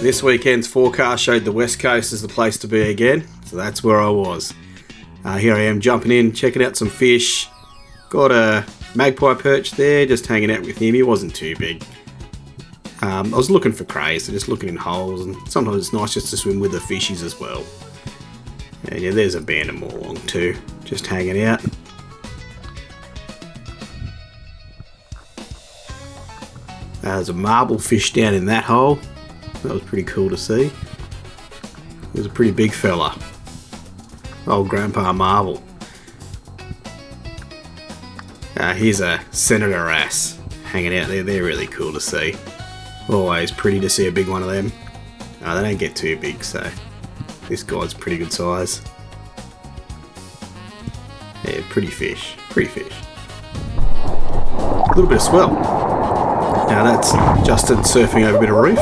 This weekend's forecast showed the West Coast is the place to be again, so that's where I was. Here I am jumping in, checking out some fish. Got a magpie perch there, just hanging out with him. He wasn't too big. I was looking for crays, so just looking in holes, and sometimes it's nice just to swim with the fishies as well. And yeah, there's a band of morlong too, just hanging out. There's a marble fish down in that hole. That was pretty cool to see. He was a pretty big fella. Old Grandpa Marble. Here's a senator wrasse hanging out there. They're really cool to see. Always pretty to see a big one of them. They don't get too big, so this guy's pretty good size. Yeah, pretty fish. Pretty fish. A little bit of swell. Now that's Justin surfing over a bit of reef.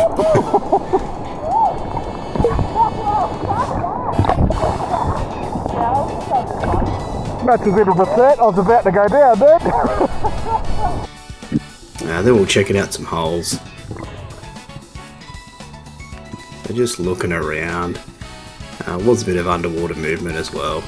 That's a bit of a threat. I was about to go down there. Then we'll check out some holes. So just looking around. Was a bit of underwater movement as well.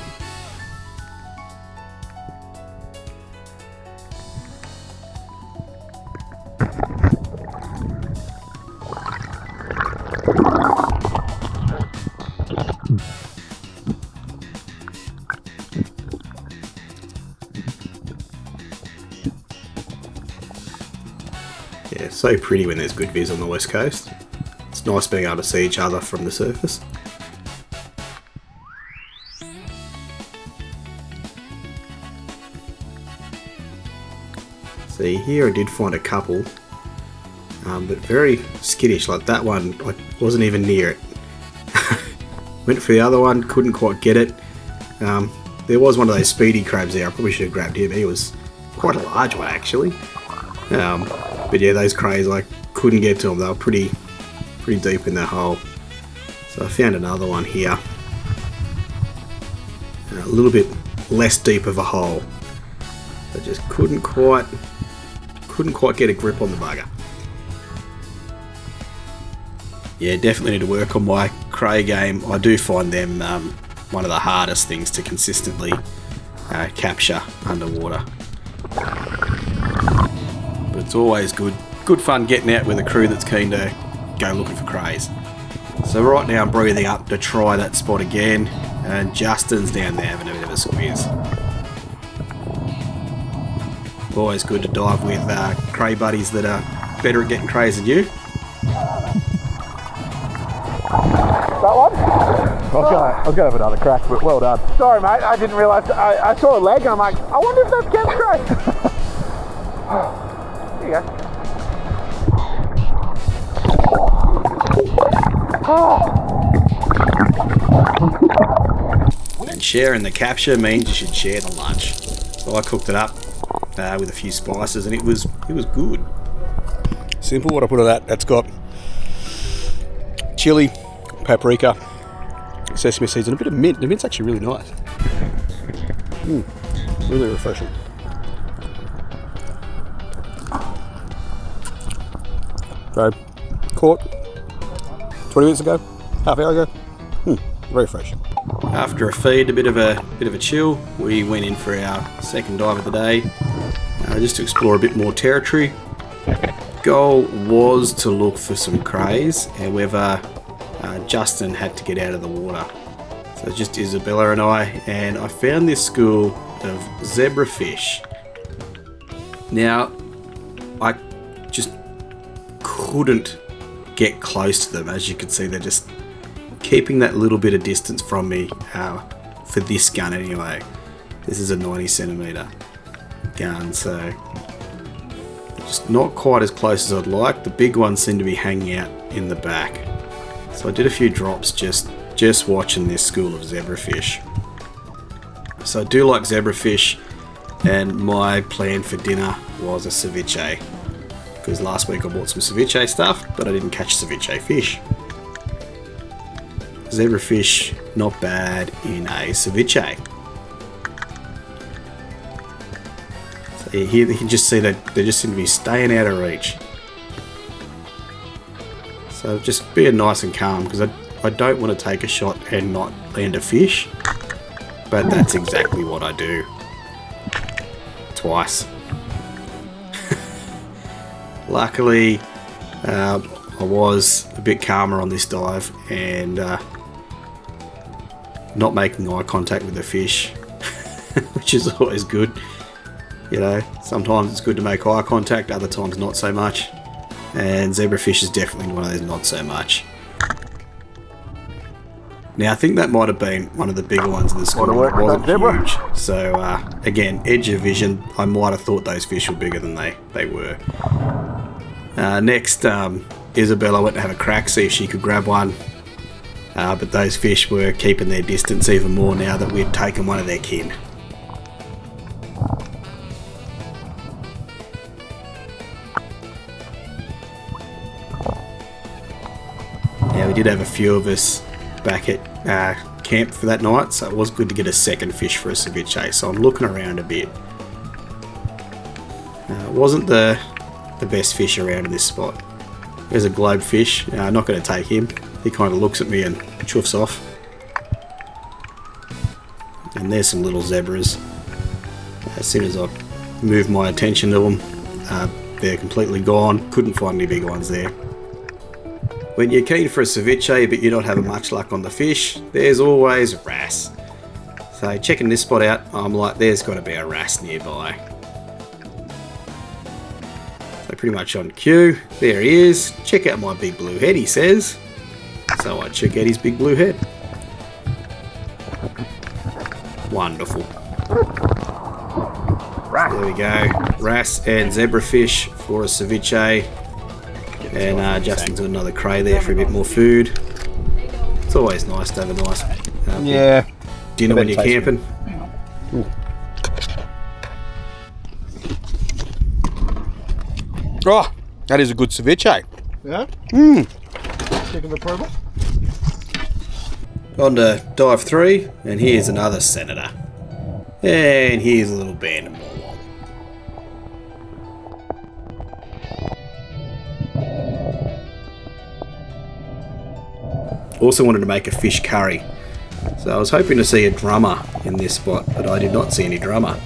Yeah, so pretty when there's good viz on the West Coast. It's nice being able to see each other from the surface. See, here I did find a couple, but very skittish. Like that one, I wasn't even near it. Went for the other one, couldn't quite get it. There was one of those speedy crabs there. I probably should have grabbed him. He was quite a large one actually. But yeah, those crays, I couldn't get to them. They were pretty deep in that hole. So I found another one here. A little bit less deep of a hole. I just couldn't quite get a grip on the bugger. Yeah, definitely need to work on my cray game. I do find them one of the hardest things to consistently capture underwater. But it's always good fun getting out with a crew that's keen to go looking for crays. So right now I'm breathing up to try that spot again, and Justin's down there having a bit of a squeeze. Always good to dive with cray buddies that are better at getting crays than you. That one? I was going to have another crack, but well done. Sorry, mate. I didn't realise. I saw a leg and I'm like, I wonder if that's Cam's cray. There you go. And sharing the capture means you should share the lunch. So I cooked it up with a few spices, and it was good. Simple. What I put on that? That's got chili, paprika, sesame seeds, and a bit of mint. The mint's actually really nice. Really refreshing. So, caught 20 minutes ago, half hour ago. Very fresh. After a feed, a bit of a chill, we went in for our second dive of the day, just to explore a bit more territory. Goal was to look for some crays, however, Justin had to get out of the water. So it's just Isabella and I found this school of zebrafish. Now, I just couldn't get close to them. As you can see, they're just keeping that little bit of distance from me for this gun anyway. This is a 90 centimeter gun, so just not quite as close as I'd like. The big ones seem to be hanging out in the back. So I did a few drops just watching this school of zebrafish. So I do like zebrafish, and my plan for dinner was a ceviche, because last week I bought some ceviche stuff, but I didn't catch ceviche fish. Zebrafish, not bad in a ceviche. So here you can just see that they just seem to be staying out of reach. So just being nice and calm, because I don't want to take a shot and not land a fish. But that's exactly what I do. Twice. Luckily, I was a bit calmer on this dive and not making eye contact with the fish, which is always good. You know, sometimes it's good to make eye contact, other times not so much. And zebrafish is definitely one of those not so much. Now I think that might have been one of the bigger ones in the school. It wasn't huge. So again, edge of vision, I might have thought those fish were bigger than they were. Next, Isabella went to have a crack, see if she could grab one. But those fish were keeping their distance even more now that we'd taken one of their kin. Now we did have a few of us back at camp for that night, so it was good to get a second fish for a ceviche. So I'm looking around a bit. It wasn't the best fish around in this spot. There's a globefish. I'm not going to take him. He kind of looks at me and chuffs off. And there's some little zebras. As soon as I move my attention to them, they're completely gone. Couldn't find any big ones there. When you're keen for a ceviche but you're not having much luck on the fish, there's always wrasse. So checking this spot out, I'm like, there's got to be a wrasse nearby. So pretty much on cue, there he is. Check out my big blue head, he says. So I check out his big blue head. Wonderful. There we go. Wrasse and zebrafish for a ceviche. And Justin's got another Cray there for a bit more food. It's always nice to have a nice dinner when you're camping. Oh, that is a good ceviche. Yeah? Stick of approval. On to dive 3, and here's another senator. And here's a little band of more. Also wanted to make a fish curry, so I was hoping to see a drummer in this spot, but I did not see any drummer.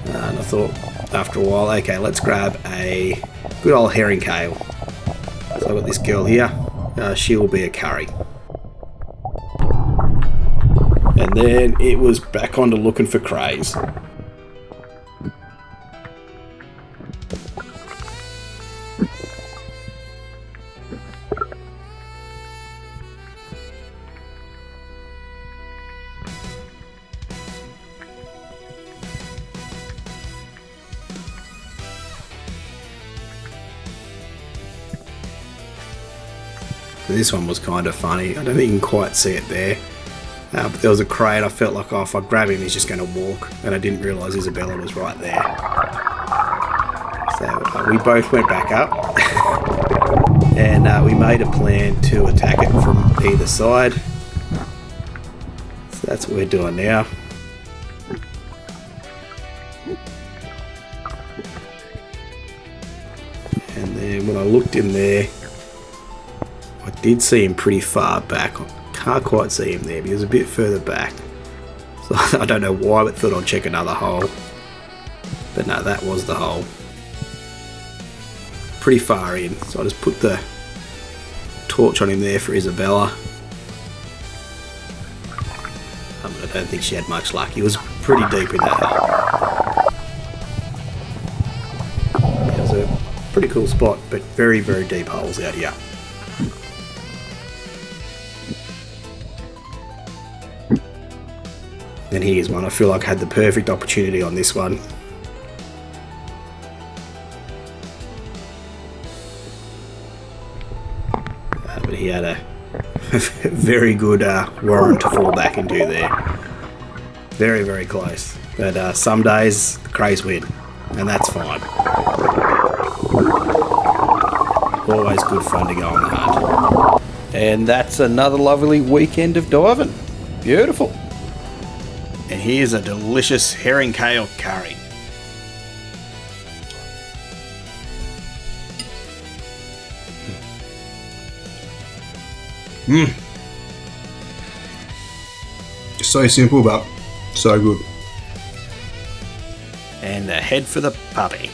And I thought after a while, okay, let's grab a good old herring cale. So I've got this girl here, she will be a curry. And then it was back on to looking for crays. This one was kind of funny. I don't think you can quite see it there. But there was a Cray and I felt like, oh, if I grab him, he's just going to walk. And I didn't realise Isabella was right there. So we both went back up. And we made a plan to attack it from either side. So that's what we're doing now. And then when I looked in there, I did see him pretty far back. I can't quite see him there, but he was a bit further back. So I don't know why, but thought I'd check another hole. But no, that was the hole. Pretty far in, so I just put the torch on him there for Isabella. I don't think she had much luck. He was pretty deep in that hole. It was a pretty cool spot, but very, very deep holes out here. And here's one. I feel like I had the perfect opportunity on this one. But he had a very good warrant to fall back into there. Very, very close. But some days the Crays win, and that's fine. Always good fun to go on the hunt. And that's another lovely weekend of diving. Beautiful. And here's a delicious herring cale curry. So simple, but so good. And a head for the puppy.